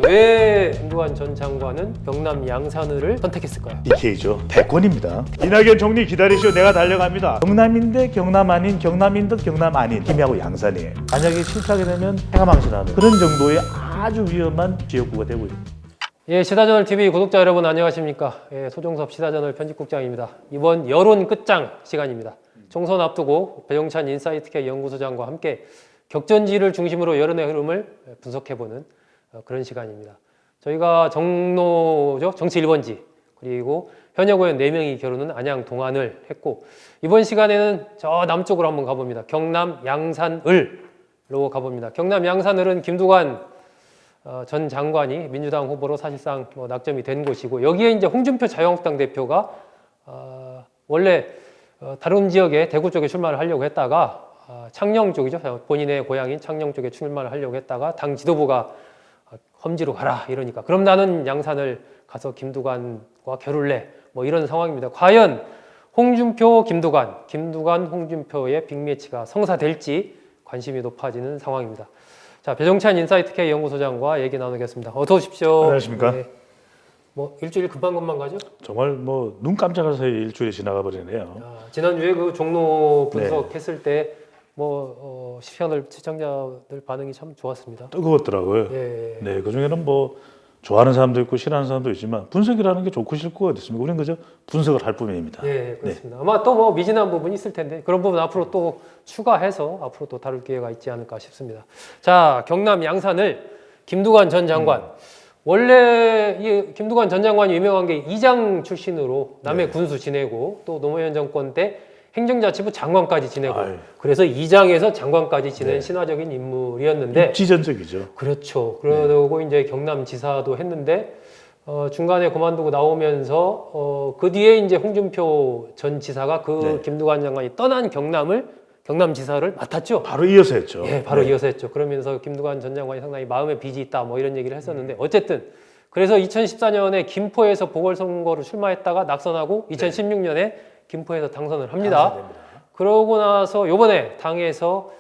왜 김두관 전 장관은 경남 양산을을 선택했을까요? DK죠. 대권입니다. 이낙연 총리 기다리시오. 내가 달려갑니다. 경남인데 경남 아닌, 경남인 듯 경남 아닌 김해하고 양산이에요. 만약에 실패하게 되면 해가 망신하는 그런 정도의 아주 위험한 지역구가 되고 있습니다. 예, 시사저널 TV 구독자 여러분 안녕하십니까? 예, 소종섭 시사저널 편집국장입니다. 이번 여론 끝장 시간입니다. 총선 앞두고 배종찬 인사이트K 연구소장과 함께 격전지를 중심으로 여론의 흐름을 분석해보는 그런 시간입니다. 저희가 정로죠, 정치 1번지, 그리고 현역 의원 4명이 결혼은 안양 동안을 했고, 이번 시간에는 저 남쪽으로 한번 가봅니다. 경남 양산을로 가봅니다. 경남 양산을은 김두관 전 장관이 민주당 후보로 사실상 낙점이 된 곳이고, 여기에 이제 홍준표 자유한국당 대표가 원래 다른 지역에 대구 쪽에 출마를 하려고 했다가 창녕 쪽이죠. 본인의 고향인 창녕 쪽에 출마를 하려고 했다가 당 지도부가 험지로 가라 이러니까 그럼 나는 양산을 가서 김두관과 겨룰래 뭐 이런 상황입니다. 과연 홍준표, 김두관, 홍준표의 빅매치가 성사될지 관심이 높아지는 상황입니다. 자, 배종찬 인사이트K 연구소장과 얘기 나누겠습니다. 어서 오십시오. 안녕하십니까? 네. 뭐 일주일 금방 가죠? 정말 뭐 눈 깜짝할 사이에 일주일이 지나가 버리네요. 지난주에 그 종로 분석했을 때 시청자들 반응이 참 좋았습니다. 뜨거웠더라고요. 예. 네, 그 중에는 뭐 좋아하는 사람도 있고 싫어하는 사람도 있지만 분석이라는 게 좋고 싫고가 어딨습니까? 우리는 그저 분석을 할 뿐입니다. 예, 그렇습니다. 아마 또 뭐 미진한 부분이 있을 텐데 그런 부분 앞으로 또 추가해서 앞으로 또 다룰 기회가 있지 않을까 싶습니다. 자, 경남 양산을 김두관 전 장관. 원래 이 김두관 전 장관이 유명한 게 이장 출신으로 남해 군수 지내고 또 노무현 정권 때 행정자치부 장관까지 지내고 그래서 이장에서 장관까지 지낸 신화적인 인물이었는데 지전적이죠. 그렇죠. 그러고 이제 경남지사도 했는데 중간에 그만두고 나오면서 그 뒤에 이제 홍준표 전 지사가 김두관 장관이 떠난 경남지사를 맡았죠. 바로 이어서 했죠. 예, 바로 이어서 했죠. 그러면서 김두관 전 장관이 상당히 마음에 빚이 있다 뭐 이런 얘기를 했었는데 어쨌든 그래서 2014년에 김포에서 보궐선거로 출마했다가 낙선하고 2016년에 김포에서 당선을 합니다. 그러고 나서 요번에 당에서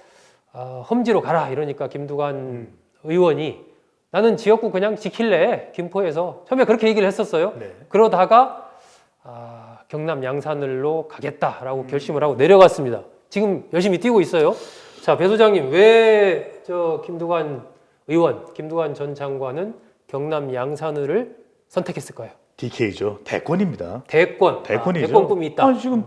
험지로 가라 이러니까 김두관 의원이 나는 지역구 그냥 지킬래 김포에서 처음에 그렇게 얘기를 했었어요. 그러다가 경남 양산을로 가겠다라고 결심을 하고 내려갔습니다. 지금 열심히 뛰고 있어요. 자, 배 소장님, 왜 김두관 전 장관은 경남 양산을을 선택했을까요? DK죠. 대권입니다. 대권이죠. 대권 꿈이 있다. 지금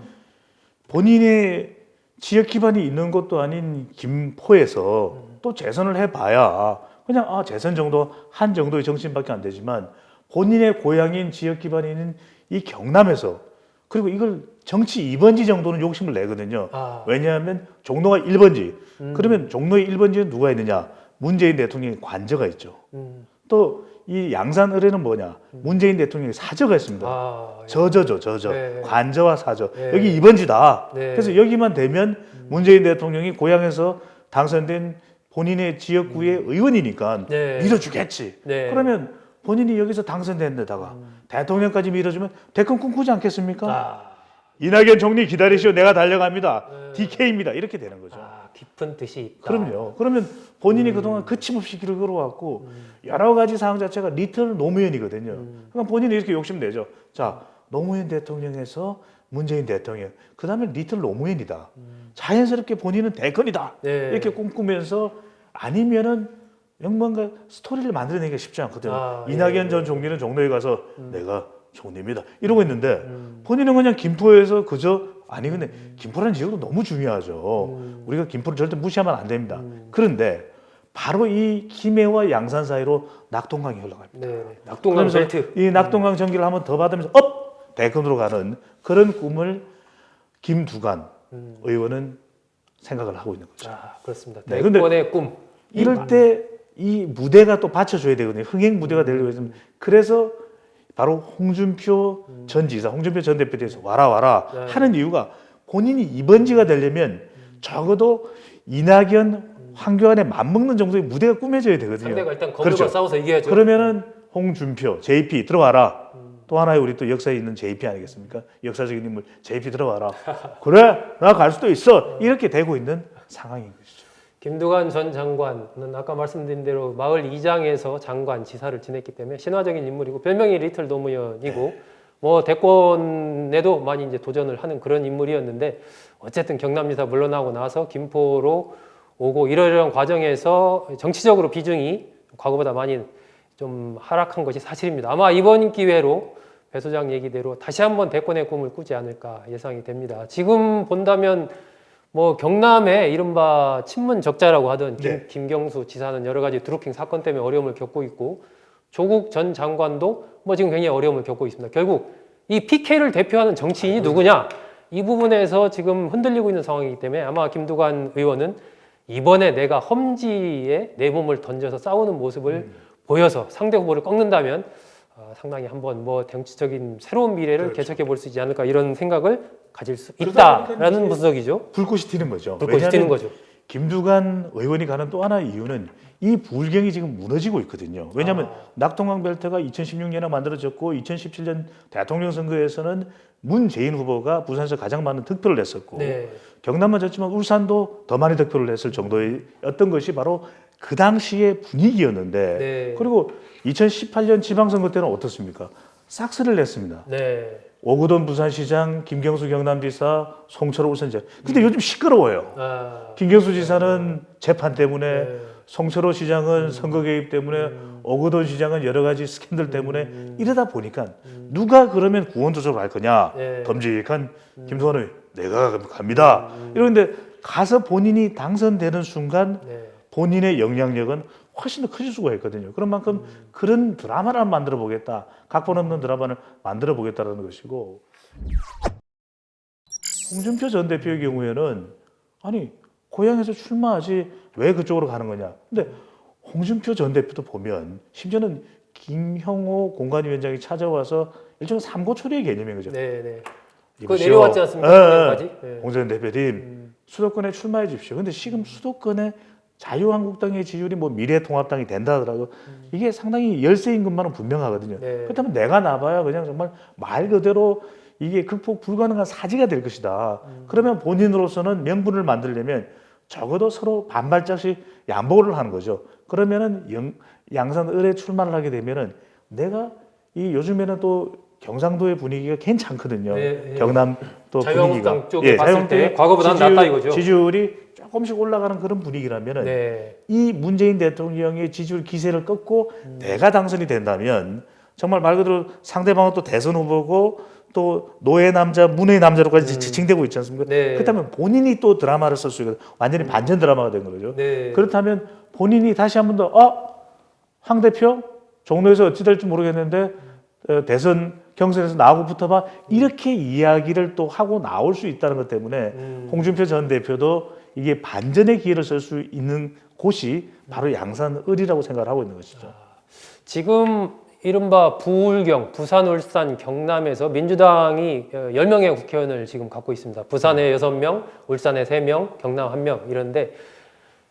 본인의 지역 기반이 있는 것도 아닌 김포에서 또 재선을 해봐야 그냥 재선 정도 한 정도의 정신밖에 안 되지만 본인의 고향인 지역 기반이 있는 이 경남에서 그리고 이걸 정치 2번지 정도는 욕심을 내거든요. 왜냐하면 종로가 1번지. 그러면 종로의 1번지는 누가 있느냐? 문재인 대통령의 관저가 있죠. 또 이 양산을에는 뭐냐? 문재인 대통령의 사저가 있습니다. 저저죠. 관저와 사저. 여기 2번지다. 그래서 여기만 되면 문재인 대통령이 고향에서 당선된 본인의 지역구의 의원이니까 밀어주겠지. 그러면 본인이 여기서 당선된 데다가 대통령까지 밀어주면 대권 꿈꾸지 않겠습니까? 이낙연 총리 기다리시오. 내가 달려갑니다. DK입니다. 이렇게 되는 거죠. 깊은 뜻이 있다. 그럼요. 그러면 본인이 그동안 거침없이 길을 걸어왔고 여러 가지 사항 자체가 리틀 노무현이거든요. 그러니까 본인이 이렇게 욕심내죠. 자, 노무현 대통령에서 문재인 대통령, 그 다음에 리틀 노무현이다. 자연스럽게 본인은 대권이다. 이렇게 꿈꾸면서 아니면은 뭔가 스토리를 만들어내기가 쉽지 않거든요. 이낙연 전 총리는 종로에 가서 내가 총리입니다. 이러고 있는데 본인은 그냥 김포에서 그저 근데 김포라는 지역도 너무 중요하죠. 우리가 김포를 절대 무시하면 안 됩니다. 그런데 바로 이 김해와 양산 사이로 낙동강이 흘러갑니다. 낙동강 벨트. 이 낙동강 전기를 한번 더 받으면서 대권으로 가는 그런 꿈을 김두관 의원은 생각을 하고 있는 거죠. 그렇습니다. 대권의 꿈. 이럴 때 이 무대가 또 받쳐줘야 되거든요. 흥행 무대가 되려고 했으면 그래서 바로 홍준표 전 지사, 홍준표 전 대표에 대해서 와라 하는 이유가 본인이 2번지가 되려면 적어도 이낙연, 황교안에 맞먹는 정도의 무대가 꾸며져야 되거든요. 상대가 일단 거물과 싸워서 이겨야죠. 그러면은 홍준표, JP 들어와라. 또 하나의 우리 또 역사에 있는 JP 아니겠습니까? 역사적인 인물 JP 들어와라. 그래, 나 갈 수도 있어. 이렇게 되고 있는 상황인 것이죠. 김두관 전 장관은 아까 말씀드린 대로 마을 이장에서 장관, 지사를 지냈기 때문에 신화적인 인물이고 별명이 리틀 노무현이고 뭐 대권에도 많이 이제 도전을 하는 그런 인물이었는데 어쨌든 경남지사 물러나고 나서 김포로 오고 이러이러한 과정에서 정치적으로 비중이 과거보다 많이 좀 하락한 것이 사실입니다. 아마 이번 기회로 배 소장 얘기대로 다시 한번 대권의 꿈을 꾸지 않을까 예상이 됩니다. 지금 본다면 뭐 경남의 이른바 친문 적자라고 하던 김경수 지사는 여러 가지 드루킹 사건 때문에 어려움을 겪고 있고 조국 전 장관도 뭐 지금 굉장히 어려움을 겪고 있습니다. 결국 이 PK를 대표하는 정치인이 누구냐? 이 부분에서 지금 흔들리고 있는 상황이기 때문에 아마 김두관 의원은 이번에 내가 험지에 내 몸을 던져서 싸우는 모습을 보여서 상대 후보를 꺾는다면 상당히 한번 뭐 정치적인 새로운 미래를 개척해 볼 수 있지 않을까 이런 생각을 가질 수 있다라는 분석이죠. 불꽃이 튀는 거죠. 불꽃이 튀는 거죠. 김두관 의원이 가는 또 하나의 이유는 이 불경이 지금 무너지고 있거든요. 왜냐하면 낙동강 벨트가 2016년에 만들어졌고 2017년 대통령 선거에서는 문재인 후보가 부산에서 가장 많은 득표를 했었고 경남만 졌지만 울산도 더 많이 득표를 했을 정도였던 것이 바로 그 당시의 분위기였는데 그리고 2018년 지방선거 때는 어떻습니까? 싹쓸이를 냈습니다. 오거돈 부산시장, 김경수 경남지사, 송철호 울산지사. 근데 요즘 시끄러워요. 김경수 지사는 재판 때문에, 송철호 시장은 선거 개입 때문에, 오거돈 시장은 여러 가지 스캔들 때문에 이러다 보니까 누가 그러면 구원조정을 할 거냐? 덤직한 김두관 의원, 내가 갑니다. 이런데 가서 본인이 당선되는 순간 본인의 영향력은 훨씬 더 커질 수가 있거든요. 그런 만큼 그런 드라마를 만들어 보겠다. 각본 없는 드라마를 만들어 보겠다는 것이고 홍준표 전 대표의 경우에는 아니 고향에서 출마하지 왜 그쪽으로 가는 거냐. 근데 홍준표 전 대표도 보면 심지어는 김형호 공관위원장이 찾아와서 일종의 삼고초려의 개념인 거죠. 그 내려왔지 않습니까? 홍 전 대표님 수도권에 출마해 주십시오. 근데 지금 수도권에 자유한국당의 지지율이 뭐 미래통합당이 된다 하더라도 이게 상당히 열세인 것만은 분명하거든요. 그렇다면 내가 나봐야 그냥 정말 말 그대로 이게 극복 불가능한 사지가 될 것이다. 그러면 본인으로서는 명분을 만들려면 적어도 서로 반발짝씩 양보를 하는 거죠. 그러면은 양산 을에 출마를 하게 되면은 내가 이 요즘에는 또 경상도의 분위기가 괜찮거든요. 경남 또 자유한국당 쪽에 봤을 때 과거보다는 낫다 이거죠. 지지율이 조금씩 올라가는 그런 분위기라면은 이 문재인 대통령의 지지율 기세를 꺾고 내가 당선이 된다면 정말 말 그대로 상대방은 또 대선 후보고 또 노예 남자, 문의 남자로까지 지칭되고 있지 않습니까? 그렇다면 본인이 또 드라마를 쓸 수 있거든요. 완전히 반전 드라마가 된 거죠. 그렇다면 본인이 다시 한 번 더 황 대표 종로에서 어찌 될지 모르겠는데 대선 경선에서 나하고 붙어봐 이렇게 이야기를 또 하고 나올 수 있다는 것 때문에 홍준표 전 대표도 이게 반전의 기회를 쓸 수 있는 곳이 바로 양산을이라고 생각을 하고 있는 것이죠. 지금 이른바 부울경, 부산, 울산, 경남에서 민주당이 10명의 국회의원을 지금 갖고 있습니다. 부산에 6명, 울산에 3명, 경남 1명 이런데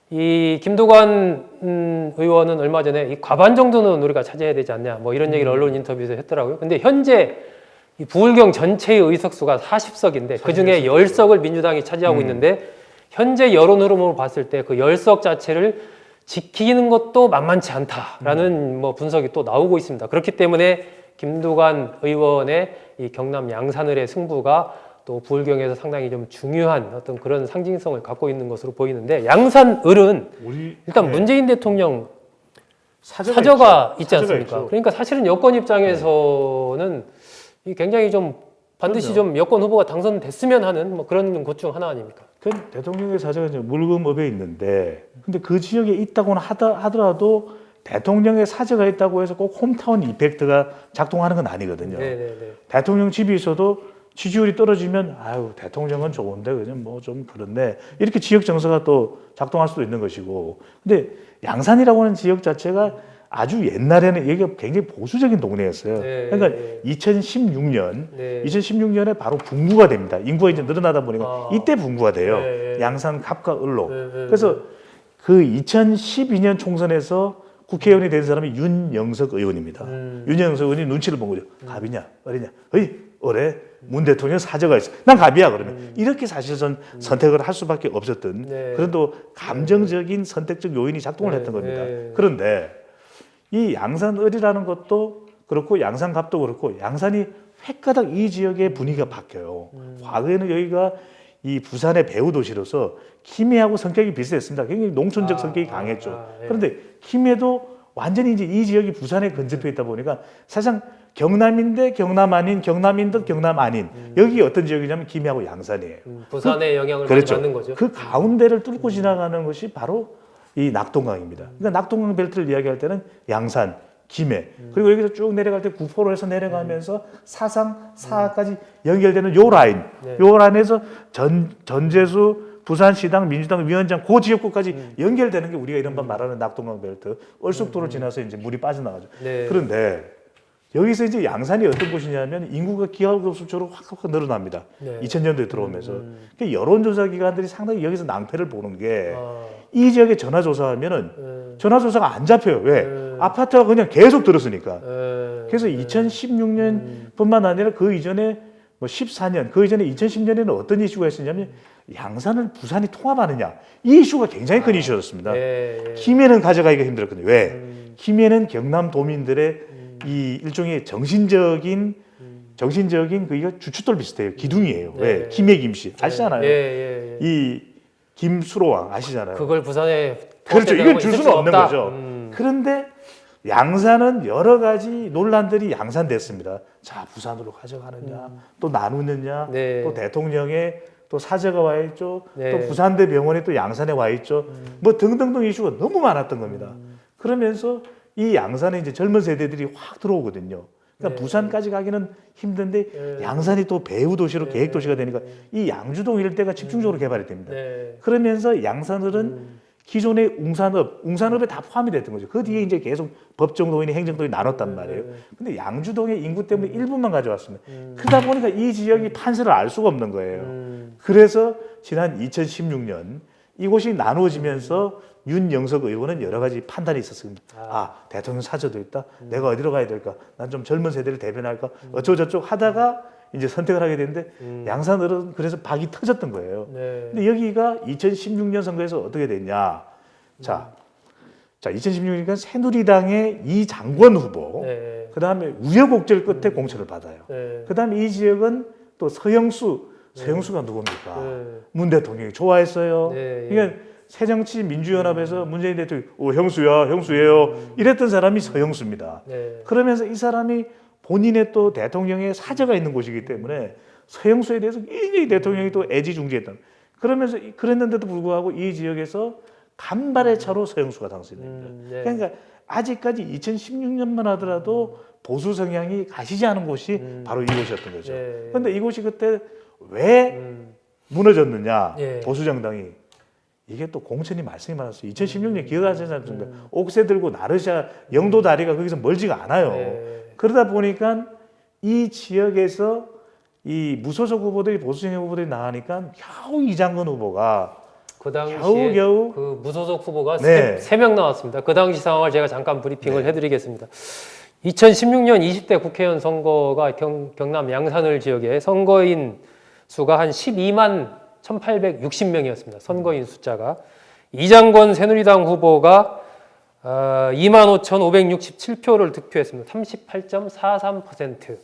이 김두관 의원은 얼마 전에 이 과반 정도는 우리가 차지해야 되지 않냐 뭐 이런 얘기를 언론 인터뷰에서 했더라고요. 근데 현재 이 부울경 전체의 의석수가 40석인데 그중에 10석을 민주당이 차지하고 있는데 현재 여론 흐름으로 봤을 때 그 10석 자체를 지키는 것도 만만치 않다라는 뭐 분석이 또 나오고 있습니다. 그렇기 때문에 김두관 의원의 이 경남 양산을의 승부가 또 부울경에서 상당히 좀 중요한 어떤 그런 상징성을 갖고 있는 것으로 보이는데 양산을은 일단 문재인 대통령 사저가 있지 않습니까? 그러니까 사실은 여권 입장에서는 이 굉장히 좀 반드시 좀 여권 후보가 당선됐으면 하는 뭐 그런 곳 중 하나 아닙니까? 그 대통령의 사저가 이제 물금업에 있는데, 근데 그 지역에 있다고는 하더라도 대통령의 사저가 있다고 해서 꼭 홈타운 이펙트가 작동하는 건 아니거든요. 대통령 집이 있어도 지지율이 떨어지면 아유 대통령은 좋은데 그냥 뭐 좀 그렇네 이렇게 지역 정서가 또 작동할 수도 있는 것이고, 근데 양산이라고 하는 지역 자체가 아주 옛날에는 여기가 굉장히 보수적인 동네였어요. 그러니까 2016년에 바로 분구가 됩니다. 인구가 이제 늘어나다 보니까 이때 분구가 돼요. 양산 갑과 을로. 그래서 그 2012년 총선에서 국회의원이 된 사람이 윤영석 의원입니다. 윤영석 의원이 눈치를 본 거죠. 갑이냐, 을이냐. 어이, 올해 문 대통령 사저가 있어. 난 갑이야 그러면 이렇게 사실은 선택을 할 수밖에 없었던 네. 그런 또 감정적인 선택적 요인이 작동을 네. 했던 겁니다. 네. 그런데 이 양산을이라는 것도 그렇고 양산갑도 그렇고 양산이 획가닥 이 지역의 분위기가 바뀌어요. 과거에는 여기가 이 부산의 배후 도시로서 김해하고 성격이 비슷했습니다. 굉장히 농촌적 성격이 강했죠. 예. 그런데 김해도 완전히 이제 이 지역이 부산에 근접해 있다 보니까 사실상 경남인데 경남 아닌 경남인데 경남 아닌 여기 어떤 지역이냐면 김해하고 양산이에요. 부산의 영향을 그렇죠. 많이 받는 거죠. 그 가운데를 뚫고 지나가는 것이 바로 이 낙동강입니다. 그러니까 낙동강 벨트를 이야기할 때는 양산, 김해 그리고 여기서 쭉 내려갈 때 구포로 해서 내려가면서 사상, 사하까지 연결되는 요 라인, 네. 요 라인에서 전재수 부산시당 민주당 위원장 그 지역구까지 연결되는 게 우리가 이른바 말하는 낙동강 벨트 얼쑥도를 지나서 이제 물이 빠져나가죠. 네. 그런데 여기서 이제 양산이 어떤 곳이냐면 인구가 기하급수적으로 확 늘어납니다. 네. 2000년도에 들어오면서 그러니까 여론조사 기관들이 상당히 여기서 낭패를 보는 게 이 아, 지역에 전화조사하면은 네. 전화조사가 안 잡혀요. 왜? 아파트가 그냥 계속 들었으니까. 네. 그래서 2016년뿐만 아니라 그 이전에 뭐 14년, 그 이전에 2010년에는 어떤 이슈가 있었냐면 양산을 부산이 통합하느냐 이 이슈가 굉장히 큰 이슈였습니다. 예. 김해는 가져가기가 힘들었거든요. 왜? 김해는 경남 도민들의 이 일종의 정신적인 그이가 주춧돌 비슷해요. 기둥이에요. 네. 왜? 김해 김씨 아시잖아요. 예. 이 김수로왕 아시잖아요. 그걸 부산에 그렇죠. 이걸 줄 있을 수는 수가 없는 없다. 거죠. 그런데 양산은 여러 가지 논란들이 양산됐습니다. 자, 부산으로 가져가느냐, 또 나누느냐, 네. 또 대통령의 또 사저가 와 있죠. 네. 또 부산대 병원이 또 양산에 와 있죠. 뭐 등등등 이슈가 너무 많았던 겁니다. 그러면서 이 양산에 이제 젊은 세대들이 확 들어오거든요. 그러니까 네. 부산까지 가기는 힘든데 네. 양산이 또 배후 도시로 계획 도시가 되니까 이 양주동 일대가 집중적으로 개발이 됩니다. 네. 그러면서 양산을은 기존의 웅산업에 다 포함이 됐던 거죠. 그 뒤에 이제 계속 법정동이니 행정동이 나눴단 말이에요. 근데 양주동의 인구 때문에 일부만 가져왔습니다. 그러다 보니까 이 지역이 판세를 알 수가 없는 거예요. 그래서 지난 2016년 이곳이 나누어지면서 윤영석 의원은 여러 가지 판단이 있었습니다. 대통령 사저도 있다. 내가 어디로 가야 될까? 난 좀 젊은 세대를 대변할까? 어쩌고저쩌고 하다가 이제 선택을 하게 됐는데 양산을은 그래서 박이 터졌던 거예요. 네. 근데 여기가 2016년 선거에서 어떻게 됐냐? 자, 2016년이니까 새누리당의 이장권 후보, 네. 그 다음에 우여곡절 끝에 공천을 받아요. 네. 그 다음에 이 지역은 또 서영수가 누굽니까? 네. 문 대통령이 좋아했어요. 네. 그러니까 새정치민주연합에서 문재인 대통령이 형수예요. 이랬던 사람이 서영수입니다. 네. 그러면서 이 사람이 본인의 또 대통령의 사저가 있는 곳이기 때문에 서영수에 대해서 굉장히 대통령이 또 애지중지했던. 그러면서 그랬는데도 불구하고 이 지역에서 간발의 차로 서영수가 당선됩니다. 네. 그러니까 아직까지 2016년만 하더라도 보수 성향이 가시지 않은 곳이 바로 이곳이었던 거죠. 네. 그런데 이곳이 그때 왜 무너졌느냐? 예. 보수 정당이 이게 또 공천이 말씀이 많았어요. 2016년 기억하시지 않습니까? 옥새 들고 나르샤 영도 다리가 거기서 멀지가 않아요. 네. 그러다 보니까 이 지역에서 이 무소속 후보들이 보수진영 후보들이 나가니까 겨우 이장건 후보가 그 당시에 겨우 그 무소속 후보가 네. 3명 나왔습니다. 그 당시 상황을 제가 잠깐 브리핑을 해드리겠습니다. 2016년 20대 국회의원 선거가 경남 양산을 지역에 선거인 수가 한 12만 1,860명이었습니다. 선거인 숫자가. 이장권 새누리당 후보가 25,567표를 득표했습니다. 38.43%.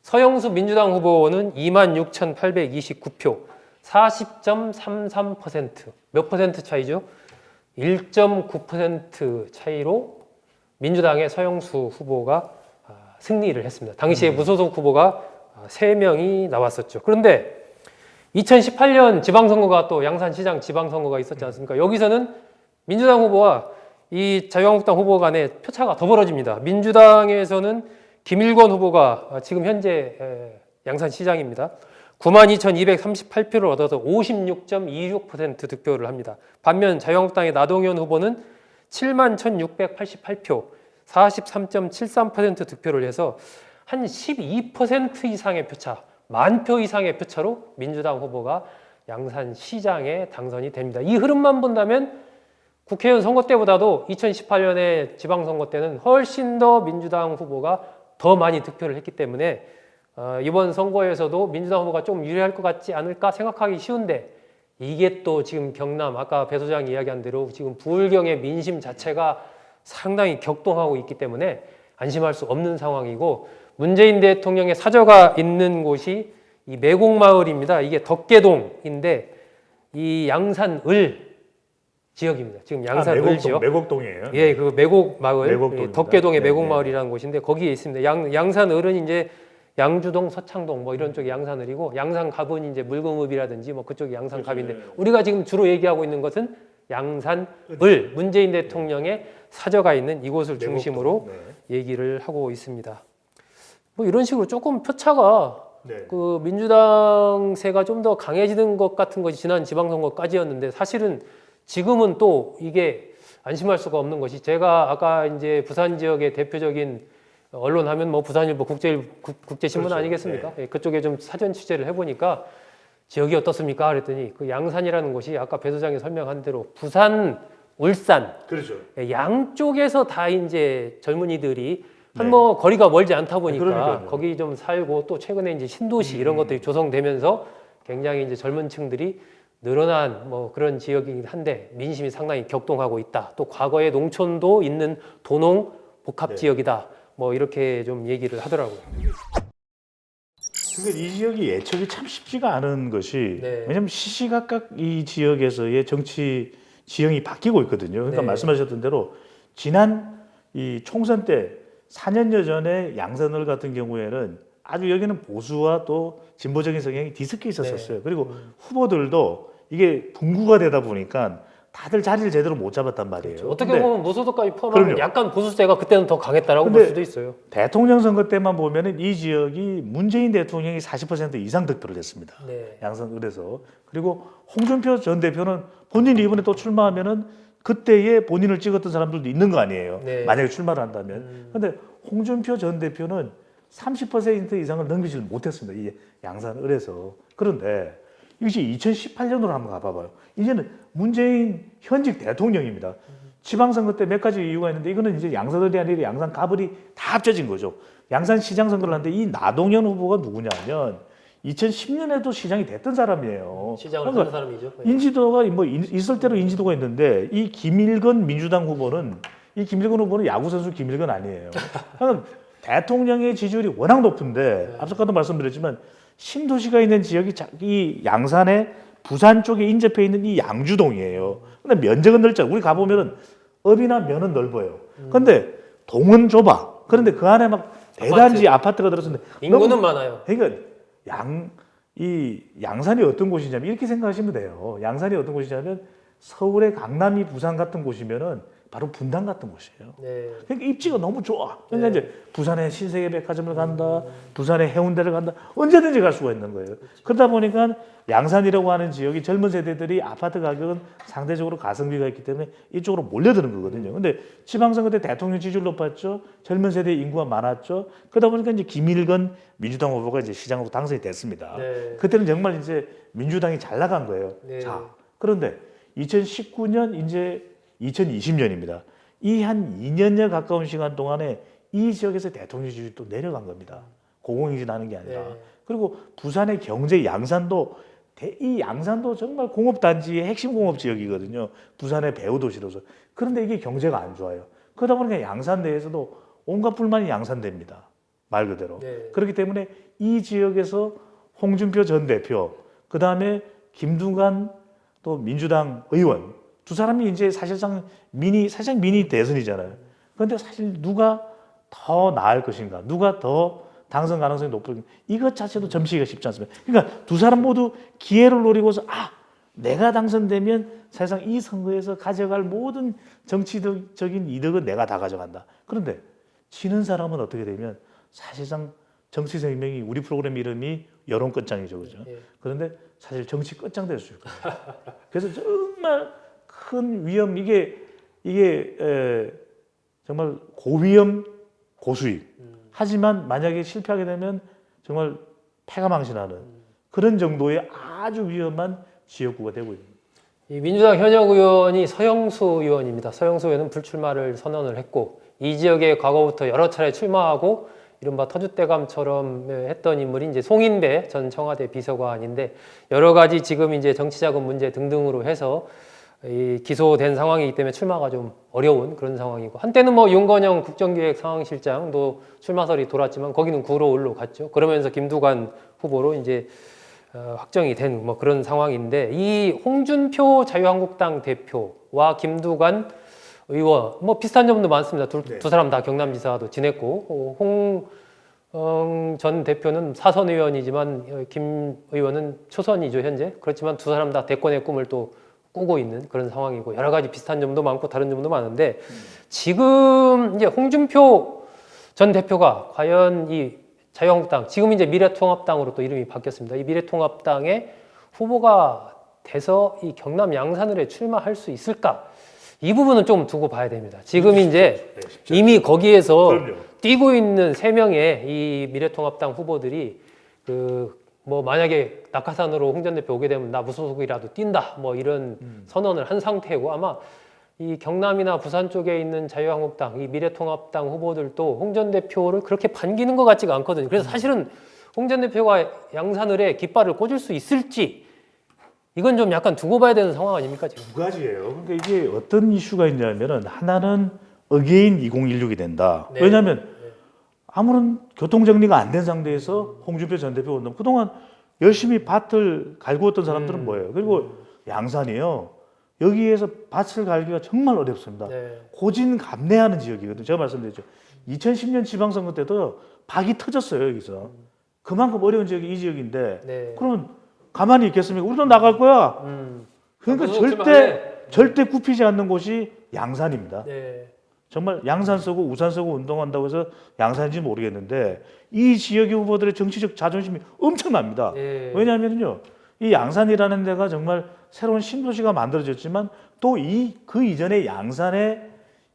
서영수 민주당 후보는 26,829표, 40.33%. 몇 퍼센트 차이죠? 1.9% 차이로 민주당의 서영수 후보가 승리를 했습니다. 당시에 무소속 후보가 3명이 나왔었죠. 그런데 2018년 지방선거가 또 양산시장 지방선거가 있었지 않습니까? 여기서는 민주당 후보와 이 자유한국당 후보 간의 표차가 더 벌어집니다. 민주당에서는 김일권 후보가 지금 현재 양산시장입니다. 92,238표를 얻어서 56.26% 득표를 합니다. 반면 자유한국당의 나동현 후보는 71,688표, 43.73% 득표를 해서 한 12% 이상의 표차, 10,000표 이상의 표차로 민주당 후보가 양산시장에 당선이 됩니다. 이 흐름만 본다면 국회의원 선거 때보다도 2018년의 지방선거 때는 훨씬 더 민주당 후보가 더 많이 득표를 했기 때문에 이번 선거에서도 민주당 후보가 좀 유리할 것 같지 않을까 생각하기 쉬운데 이게 또 지금 경남 아까 배 소장이 이야기한 대로 지금 부울경의 민심 자체가 상당히 격동하고 있기 때문에 안심할 수 없는 상황이고 문재인 대통령의 사저가 있는 곳이 이 매곡마을입니다. 이게 덕계동인데 이 양산을 지역입니다. 지금 양산을 지역. 매곡동이에요. 예, 그 매곡마을, 매곡동입니다. 덕계동의 네, 매곡마을이라는 곳인데 거기에 있습니다. 양산을은 이제 양주동, 서창동 뭐 이런 쪽이 양산을이고 양산갑은 이제 물금읍이라든지 뭐 그쪽이 양산갑인데 그렇죠. 우리가 지금 주로 얘기하고 있는 것은 양산을 문재인 대통령의 사저가 있는 이곳을 중심으로 얘기를 하고 있습니다. 뭐 이런 식으로 조금 표차가 네. 그 민주당세가 좀 더 강해지는 것 같은 것이 지난 지방선거까지였는데 사실은 지금은 또 이게 안심할 수가 없는 것이 제가 아까 이제 부산 지역의 대표적인 언론 하면 뭐 부산일보 국제신문 그렇죠. 아니겠습니까? 예, 그쪽에 좀 사전 취재를 해보니까 지역이 어떻습니까? 그랬더니 그 양산이라는 곳이 아까 배 소장이 설명한 대로 부산, 울산 그렇죠. 예, 양쪽에서 다 이제 젊은이들이 네. 뭐 거리가 멀지 않다 보니까 그러니까요. 거기 좀 살고 또 최근에 이제 신도시 이런 것들이 조성되면서 굉장히 이제 젊은 층들이 늘어난 뭐 그런 지역이긴 한데 민심이 상당히 격동하고 있다. 또 과거에 농촌도 있는 도농 복합 네. 지역이다. 뭐 이렇게 좀 얘기를 하더라고요. 그러니까 이 지역이 예측이 참 쉽지가 않은 것이 네. 왜냐하면 시시각각 이 지역에서의 정치 지형이 바뀌고 있거든요. 그러니까 네. 말씀하셨던 대로 지난 이 총선 때 4년여 전에 양산을 같은 경우에는 아주 여기는 보수와 또 진보적인 성향이 뒤섞여 있었어요. 네. 그리고 후보들도 이게 분구가 되다 보니까 다들 자리를 제대로 못 잡았단 말이에요. 그렇죠. 어떻게 근데 보면 무소속까지 포함하면 그럼요. 약간 보수세가 그때는 더 강했다라고 볼 근데 수도 있어요. 대통령 선거 때만 보면은 이 지역이 문재인 대통령이 40% 이상 득표를 했습니다. 네. 양산을에서. 그리고 홍준표 전 대표는 본인이 이번에 또 출마하면은 그때에 본인을 찍었던 사람들도 있는 거 아니에요. 네. 만약에 출마를 한다면. 그런데 홍준표 전 대표는 30% 이상을 넘기지를 못했습니다. 이 양산을에서. 그런데 이것이 2018년으로 한번 가봐봐요. 이제는 문재인 현직 대통령입니다. 지방선거 때 몇 가지 이유가 있는데 이거는 이제 양산을이 아니라 양산가불이 다 합쳐진 거죠. 양산시장 선거를 하는데 이 나동현 후보가 누구냐면 2010년에도 시장이 됐던 사람이에요. 시장을 그러니까 하는 사람이죠. 인지도가 뭐 있을 대로 인지도가 있는데 이 김일건 민주당 후보는 이 김일건 후보는 야구 선수 김일건 아니에요. 그러니까 대통령의 지지율이 워낙 높은데 앞서까도 말씀드렸지만 신도시가 있는 지역이 이 양산의 부산 쪽에 인접해 있는 이 양주동이에요. 근데 면적은 넓잖아. 우리 가보면은 업이나 면은 넓어요. 근데 동은 좁아. 그런데 그 안에 막 대단지 아파트가 들어서는데 인구는 많아요. 그러니까 이 양산이 어떤 곳이냐면 이렇게 생각하시면 돼요. 양산이 어떤 곳이냐면 서울의 강남이 부산 같은 곳이면은 바로 분당 같은 곳이에요. 네. 그러니까 입지가 너무 좋아. 그러니까 네. 이제 부산에 신세계백화점을 간다, 부산에 해운대를 간다, 언제든지 갈 수가 있는 거예요. 그러다 보니까 양산이라고 하는 지역이 젊은 세대들이 아파트 가격은 상대적으로 가성비가 있기 때문에 이쪽으로 몰려드는 거거든요. 근데 지방선거 때 대통령 지지율 높았죠. 젊은 세대 인구가 많았죠. 그러다 보니까 이제 김일건 민주당 후보가 이제 시장 후보 당선이 됐습니다. 네. 그때는 정말 이제 민주당이 잘 나간 거예요. 네. 자, 그런데 2019년 이제 2020년입니다. 이 한 2년여 가까운 시간 동안에 이 지역에서 대통령 지지율이 또 내려간 겁니다. 고공행진하는 게 아니라. 네. 그리고 부산의 경제 양산도 이 양산도 정말 공업단지의 핵심 공업 지역이거든요. 부산의 배후 도시로서. 그런데 이게 경제가 안 좋아요. 그러다 보니까 양산 내에서도 온갖 불만이 양산됩니다. 말 그대로. 네. 그렇기 때문에 이 지역에서 홍준표 전 대표, 그 다음에 김두관 또 민주당 의원 두 사람이 이제 사실상 미니 대선이잖아요. 그런데 사실 누가 더 나을 것인가, 누가 더 당선 가능성이 높을까, 이것 자체도 점치기가 쉽지 않습니다. 그러니까 두 사람 모두 기회를 노리고서 내가 당선되면 사실상 이 선거에서 가져갈 모든 정치적인 이득은 내가 다 가져간다. 그런데 지는 사람은 어떻게 되면 사실상 정치 생명이 우리 프로그램 이름이 여론 끝장이죠, 그죠? 예. 그런데 사실 정치 끝장 될 수 있거든요. 그래서 정말 큰 위험 이게 정말 고위험 고수익. 하지만 만약에 실패하게 되면 정말 패가 망신하는 그런 정도의 아주 위험한 지역구가 되고 있습니다. 이 민주당 현역 의원이 서영수 의원입니다. 서영수 의원은 불출마를 선언을 했고 이 지역에 과거부터 여러 차례 출마하고 이른바 터줏대감처럼 했던 인물이 이제 송인배 전 청와대 비서관인데 여러 가지 지금 이제 정치자금 문제 등등으로 해서 이 기소된 상황이기 때문에 출마가 좀 어려운 그런 상황이고 한때는 뭐 윤건영 국정기획 상황실장도 출마설이 돌았지만 거기는 구로 올라갔죠. 그러면서 김두관 후보로 이제 확정이 된 뭐 그런 상황인데 이 홍준표 자유한국당 대표와 김두관 의원 뭐 비슷한 점도 많습니다. 두 사람 다 경남지사도 지냈고 홍 전 대표는 사선 의원이지만 김 의원은 초선이죠 현재. 그렇지만 두 사람 다 대권의 꿈을 또 꾸고 있는 그런 상황이고 여러 가지 비슷한 점도 많고 다른 점도 많은데 지금 이제 홍준표 전 대표가 과연 이 자유한국당 지금 이제 미래통합당으로 또 이름이 바뀌었습니다. 이 미래통합당의 후보가 돼서 이 경남 양산을에 출마할 수 있을까? 이 부분은 좀 두고 봐야 됩니다. 지금 이제 이미 거기에서 그럼요. 뛰고 있는 3명의 이 미래통합당 후보들이 뭐 만약에 낙하산으로 홍 전 대표 오게 되면 나 무소속이라도 뛴다 뭐 이런 선언을 한 상태고 아마 이 경남이나 부산 쪽에 있는 자유한국당 이 미래통합당 후보들도 홍 전 대표를 그렇게 반기는 것 같지가 않거든요. 그래서 사실은 홍 전 대표가 양산을에 깃발을 꽂을 수 있을지 이건 좀 약간 두고 봐야 되는 상황 아닙니까 지금? 두 가지예요. 그러니까 이게 어떤 이슈가 있냐면은 하나는 어게인 2016이 된다. 네. 왜냐하면 아무런 교통 정리가 안 된 상태에서 홍준표 전 대표 운동 그동안 열심히 밭을 갈구었던 사람들은 뭐예요? 그리고 양산이요. 여기에서 밭을 갈기가 정말 어렵습니다. 네. 고진감래하는 지역이거든요. 제가 말씀드렸죠. 2010년 지방선거 때도 박이 터졌어요 여기서. 그만큼 어려운 지역이 이 지역인데 네. 그러면 가만히 있겠습니까? 우리도 나갈 거야. 그러니까 절대 굽히지 않는 곳이 양산입니다. 네. 정말 양산 쓰고 우산 쓰고 운동한다고 해서 양산인지 모르겠는데 이 지역의 후보들의 정치적 자존심이 엄청납니다. 네. 왜냐하면요, 이 양산이라는 데가 정말 새로운 신도시가 만들어졌지만 또 그 이전에 양산의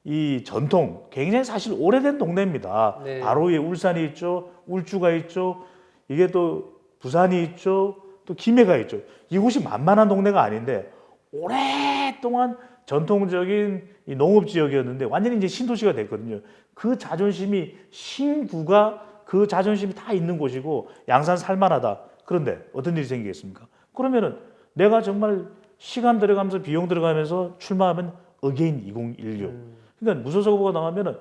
이 전통 굉장히 사실 오래된 동네입니다. 네. 바로 위에 울산이 있죠, 울주가 있죠, 이게 또 부산이 있죠, 또 김해가 있죠. 이곳이 만만한 동네가 아닌데 오랫동안 전통적인 이 농업 지역이었는데 완전히 이제 신도시가 됐거든요. 그 자존심이 신구가 그 자존심이 다 있는 곳이고 양산 살만하다. 그런데 어떤 일이 생기겠습니까? 그러면은 내가 정말 시간 들어가면서 비용 들어가면서 출마하면 어게인 2016. 그러니까 무소속 후보가 나가면은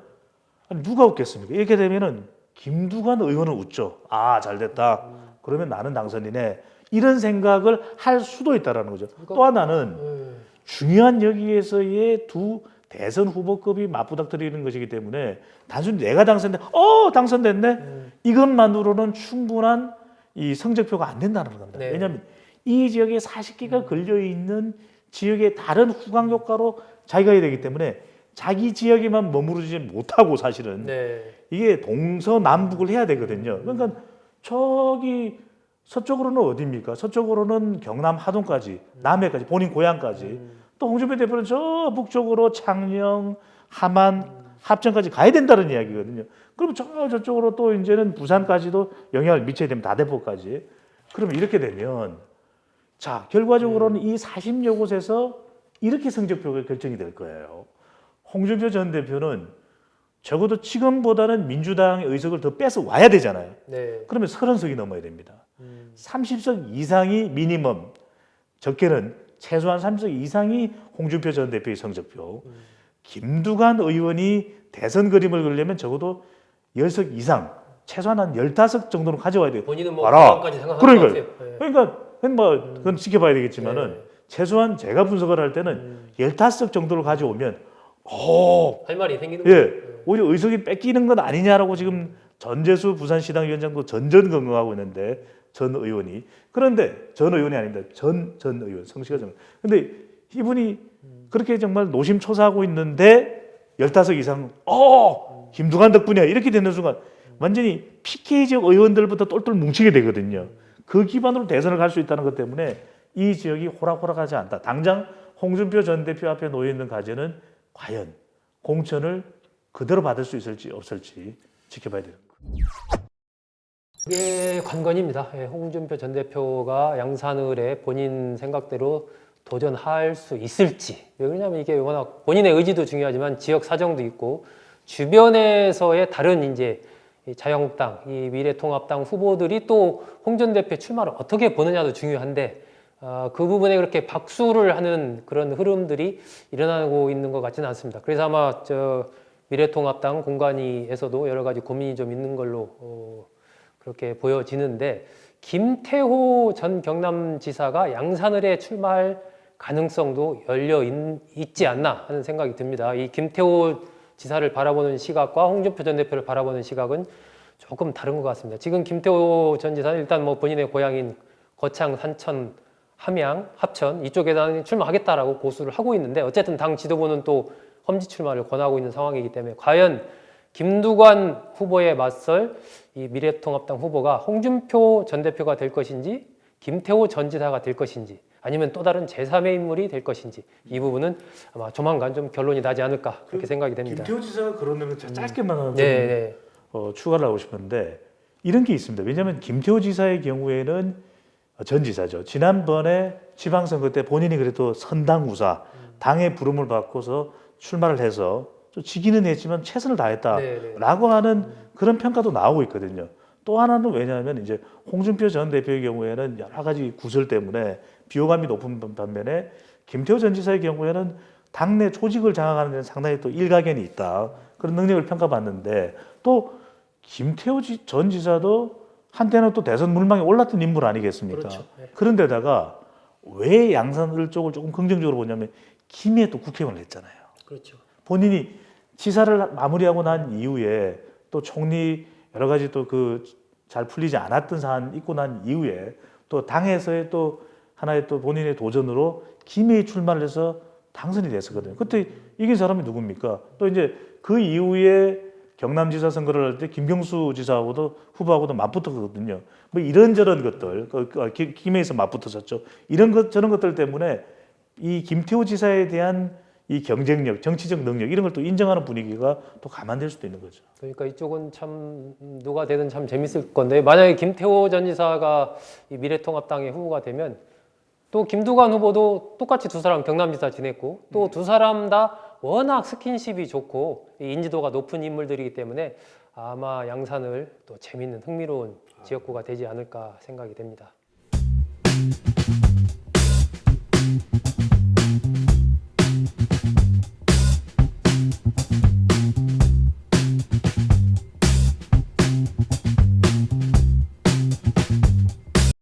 아니, 누가 웃겠습니까? 이렇게 되면은 김두관 의원은 웃죠. 아, 잘 됐다. 그러면 나는 당선이네. 이런 생각을 할 수도 있다라는 거죠. 또 하나는 중요한 여기에서의 두 대선 후보급이 맞부닥뜨리는 것이기 때문에 단순히 내가 당선됐네. 이것만으로는 충분한 이 성적표가 안 된다는 겁니다. 네. 왜냐하면 이 지역에 40개가 걸려 있는 지역의 다른 후광 효과로 자기가 해야 되기 때문에 자기 지역에만 머무르지 못하고 사실은 네. 이게 동서남북을 해야 되거든요. 그러니까 저기 서쪽으로는 어디입니까? 서쪽으로는 경남 하동까지, 남해까지, 본인 고향까지. 또 홍준표 대표는 저 북쪽으로 창녕, 함안, 합천까지 가야 된다는 이야기거든요. 그럼 저쪽으로 또 이제는 부산까지도 영향을 미쳐야 되면 다대포까지. 그러면 이렇게 되면 자, 결과적으로는 이 40여 곳에서 이렇게 성적표가 결정이 될 거예요. 홍준표 전 대표는 적어도 지금보다는 민주당의 의석을 더 뺏어 와야 되잖아요. 네. 그러면 30석이 넘어야 됩니다. 30석 이상이 미니멈, 적게는 최소한 30석 이상이 홍준표 전 대표의 성적표. 김두관 의원이 대선 그림을 그리려면 적어도 10석 이상, 최소한 한 15석 정도는 가져와야 돼요. 본인은 뭐 봐라. 그것까지 생각하는 것 같아요. 네. 그러니까 뭐 그건 지켜봐야 되겠지만은 최소한 제가 분석을 할 때는 15석 정도를 가져오면 할 말이 생기는 예, 거예요. 오히려 의석이 뺏기는 건 아니냐라고 지금 전재수 부산시당위원장도 전전긍긍하고 있는데 전 의원이. 그런데 전 의원이 아닙니다. 전 의원 성씨가 정. 근데 이분이 그렇게 정말 노심초사하고 있는데 15석 이상 김두관 덕분이야 이렇게 되는 순간 완전히 PK 지역 의원들부터 똘똘 뭉치게 되거든요. 그 기반으로 대선을 갈 수 있다는 것 때문에 이 지역이 호락호락하지 않다. 당장 홍준표 전 대표 앞에 놓여 있는 과제는 과연 공천을 그대로 받을 수 있을지 없을지 지켜봐야 되는 거예요. 이게 관건입니다. 예, 홍준표 전 대표가 양산을에 본인 생각대로 도전할 수 있을지. 왜냐하면 이게 워낙 본인의 의지도 중요하지만 지역 사정도 있고 주변에서의 다른 이제 이 자유한국당, 이 미래통합당 후보들이 또 홍 전 대표 출마를 어떻게 보느냐도 중요한데 그 부분에 그렇게 박수를 하는 그런 흐름들이 일어나고 있는 것 같지는 않습니다. 그래서 아마 미래통합당 공관위에서도 여러 가지 고민이 좀 있는 걸로 그렇게 보여지는데 김태호 전 경남지사가 양산을에 출마할 가능성도 열려 있지 않나 하는 생각이 듭니다. 이 김태호 지사를 바라보는 시각과 홍준표 전 대표를 바라보는 시각은 조금 다른 것 같습니다. 지금 김태호 전 지사는 일단 뭐 본인의 고향인 거창, 산천, 함양, 합천 이쪽에다 출마하겠다라고 고수를 하고 있는데 어쨌든 당 지도부는 또 험지 출마를 권하고 있는 상황이기 때문에 과연 김두관 후보에 맞설 이 미래통합당 후보가 홍준표 전 대표가 될 것인지 김태호 전 지사가 될 것인지 아니면 또 다른 제3의 인물이 될 것인지 이 부분은 아마 조만간 좀 결론이 나지 않을까 그렇게 생각이 됩니다. 김태호 지사가 그런 걸 짧게만 하나 좀 네. 추가를 하고 싶은데 이런 게 있습니다. 왜냐하면 김태호 지사의 경우에는 전 지사죠. 지난번에 지방선거 때 본인이 그래도 선당 우사, 당의 부름을 받고서 출마를 해서 좀 지기는 했지만 최선을 다했다라고 하는 그런 평가도 나오고 있거든요. 또 하나는 왜냐하면 이제 홍준표 전 대표의 경우에는 여러 가지 구설 때문에 비호감이 높은 반면에 김태호 전 지사의 경우에는 당내 조직을 장악하는 데는 상당히 또 일가견이 있다. 그런 능력을 평가받는데 또 김태호 전 지사도 한때는 또 대선 물망에 올랐던 인물 아니겠습니까? 그렇죠. 네. 그런데다가 왜 양산을 쪽을 조금 긍정적으로 보냐면 김해 또 국회의원을 했잖아요. 그렇죠. 본인이 지사를 마무리하고 난 이후에 또 총리 여러 가지 또 그 잘 풀리지 않았던 사안 있고 난 이후에 또 당에서의 또 하나의 또 본인의 도전으로 김해에 출마를 해서 당선이 됐었거든요. 그때 이긴 사람이 누굽니까? 또 이제 그 이후에 경남지사 선거를 할 때 김경수 지사하고도 후보하고도 맞붙었거든요. 뭐 이런저런 것들, 김해에서 맞붙었었죠. 이런 것 저런 것들 때문에 이 김태호 지사에 대한 이 경쟁력, 정치적 능력 이런 걸 또 인정하는 분위기가 또 감안될 수도 있는 거죠. 그러니까 이쪽은 참 누가 되든 참 재밌을 건데 만약에 김태호 전 지사가 이 미래통합당의 후보가 되면 또 김두관 후보도 똑같이 두 사람 경남지사 지냈고 또 두 사람 다 워낙 스킨십이 좋고 인지도가 높은 인물들이기 때문에 아마 양산을 또 재밌는 흥미로운 지역구가 되지 않을까 생각이 됩니다.